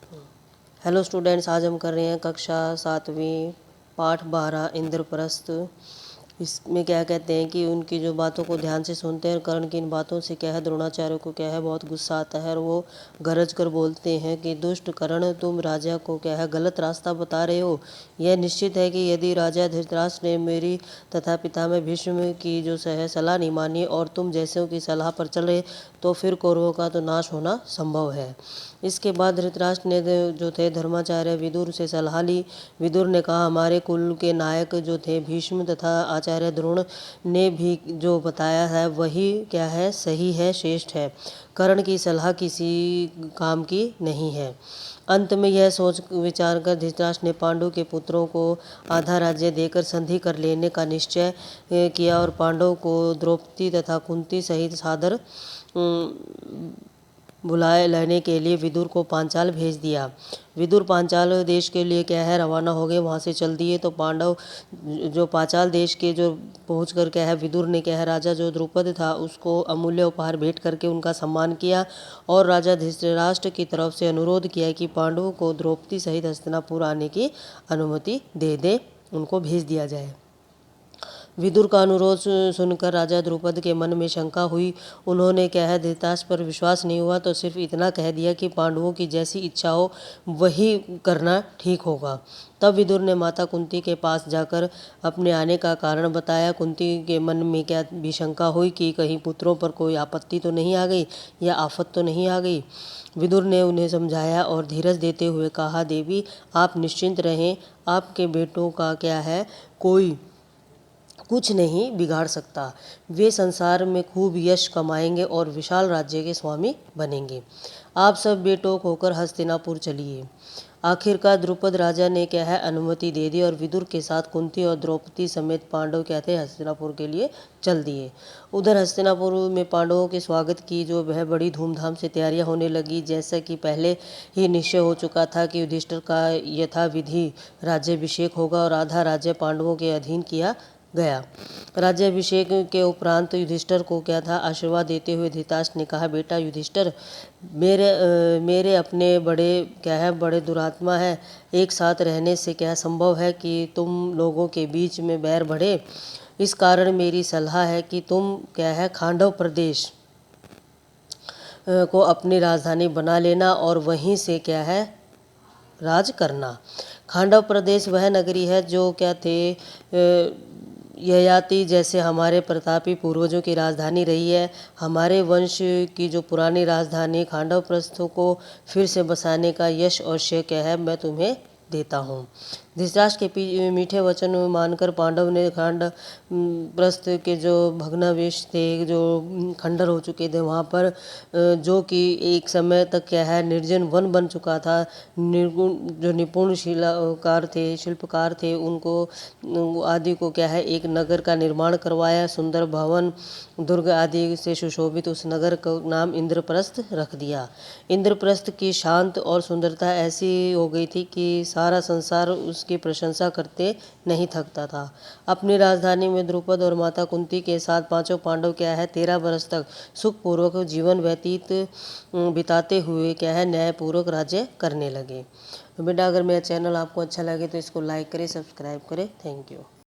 Hello students, आज हम कर रहे हैं कक्षा 7वीं पाठ 12 इंद्रप्रस्थ। इसमें क्या कहते हैं कि उनकी जो बातों को ध्यान से सुनते हैं। कर्ण की इन बातों से क्या है, द्रोणाचार्य को क्या है बहुत गुस्सा आता है और वो गरज कर बोलते हैं कि दुष्ट कर्ण, तुम राजा को क्या है गलत रास्ता बता रहे हो। यह निश्चित है कि यदि राजा धृतराष्ट्र ने मेरी तथा पितामह भीष्म की जो सलाह नहीं मानी और तुम जैसों की सलाह पर चले तो फिर कौरवों का तो नाश होना संभव है। इसके बाद धृतराष्ट्र ने जो थे धर्माचार्य विदुर से सलाह ली। विदुर ने कहा, हमारे कुल के नायक जो थे भीष्म तथा आचार्य द्रोण ने भी जो बताया है वही क्या है सही है, श्रेष्ठ है। कर्ण की सलाह किसी काम की नहीं है। अंत में यह सोच विचार कर धृतराष्ट्र ने पांडु के पुत्रों को आधा राज्य देकर संधि कर लेने का निश्चय किया और पांडवों को द्रौपदी तथा कुंती सहित सादर बुलाए लाने के लिए विदुर को पांचाल भेज दिया। विदुर पांचाल देश के लिए क्या है रवाना हो गए। वहाँ से चल दिए तो पांडव जो पांचाल देश के जो पहुँच कर क्या है विदुर ने क्या है राजा जो द्रुपद था उसको अमूल्य उपहार भेंट करके उनका सम्मान किया और राजा धृतराष्ट्र की तरफ से अनुरोध किया कि पांडवों को द्रौपदी सहित हस्तिनापुर आने की अनुमति दे दे, उनको भेज दिया जाए। विदुर का अनुरोध सुनकर राजा द्रुपद के मन में शंका हुई। उन्होंने क्या है धृतराष्ट्र पर विश्वास नहीं हुआ तो सिर्फ इतना कह दिया कि पांडवों की जैसी इच्छा हो वही करना ठीक होगा। तब विदुर ने माता कुंती के पास जाकर अपने आने का कारण बताया। कुंती के मन में क्या भी शंका हुई कि कहीं पुत्रों पर कोई आपत्ति तो नहीं आ गई या आफत तो नहीं आ गई। विदुर ने उन्हें समझाया और धीरज देते हुए कहा, देवी आप निश्चिंत रहें, आपके बेटों का क्या है कोई कुछ नहीं बिगाड़ सकता। वे संसार में खूब यश कमाएंगे और विशाल राज्य के स्वामी बनेंगे। आप सब बेटों को होकर हस्तिनापुर चलिए। आखिरकार द्रुपद राजा ने क्या है अनुमति दे दी और विदुर के साथ कुंती और द्रौपदी समेत पांडव क्या थे हस्तिनापुर के लिए चल दिए। उधर हस्तिनापुर में पांडवों के स्वागत की जो वह बड़ी धूमधाम से तैयारियां होने लगी। जैसा कि पहले ही निश्चय हो चुका था कि युधिष्ठिर का यथाविधि राज्याभिषेक होगा और आधा राज्य पांडवों के अधीन किया गया। राज्याभिषेक के उपरांत युधिष्ठिर को क्या था आशीर्वाद देते हुए धृतराष्ट्र ने कहा, बेटा युधिष्ठिर मेरे अपने बड़े क्या है बड़े दुरात्मा है। एक साथ रहने से क्या संभव है कि तुम लोगों के बीच में बैर बढ़े। इस कारण मेरी सलाह है कि तुम क्या है खांडव प्रदेश को अपनी राजधानी बना लेना और वहीं से क्या है राज करना। खांडव प्रदेश वह नगरी है जो क्या थे ययाति जैसे हमारे प्रतापी पूर्वजों की राजधानी रही है। हमारे वंश की जो पुरानी राजधानी खांडव प्रस्थों को फिर से बसाने का यश और श्रेय क्या है मैं तुम्हें देता हूँ। धृतराष्ट्र के मीठे वचन मानकर पांडव ने प्रस्थ के जो भग्नावशेष थे, जो खंडर हो चुके थे वहाँ पर जो कि एक समय तक क्या है निर्जन वन बन चुका था, निर्गुण जो निपुण शिल्पकार थे उनको आदि को क्या है एक नगर का निर्माण करवाया। सुंदर भवन दुर्ग आदि से सुशोभित उस नगर का नाम इंद्रप्रस्थ रख दिया। इंद्रप्रस्थ की शांत और सुंदरता ऐसी हो गई थी कि सारा संसार उसकी प्रशंसा करते नहीं थकता था। अपनी राजधानी में द्रुपद और माता कुंती के साथ पांचों पांडव क्या है 13 वर्ष तक सुखपूर्वक जीवन व्यतीत बिताते हुए क्या है न्यायपूर्वक राज्य करने लगे। तो बेटा अगर मेरा चैनल आपको अच्छा लगे तो इसको लाइक करें, सब्सक्राइब करें। Thank you.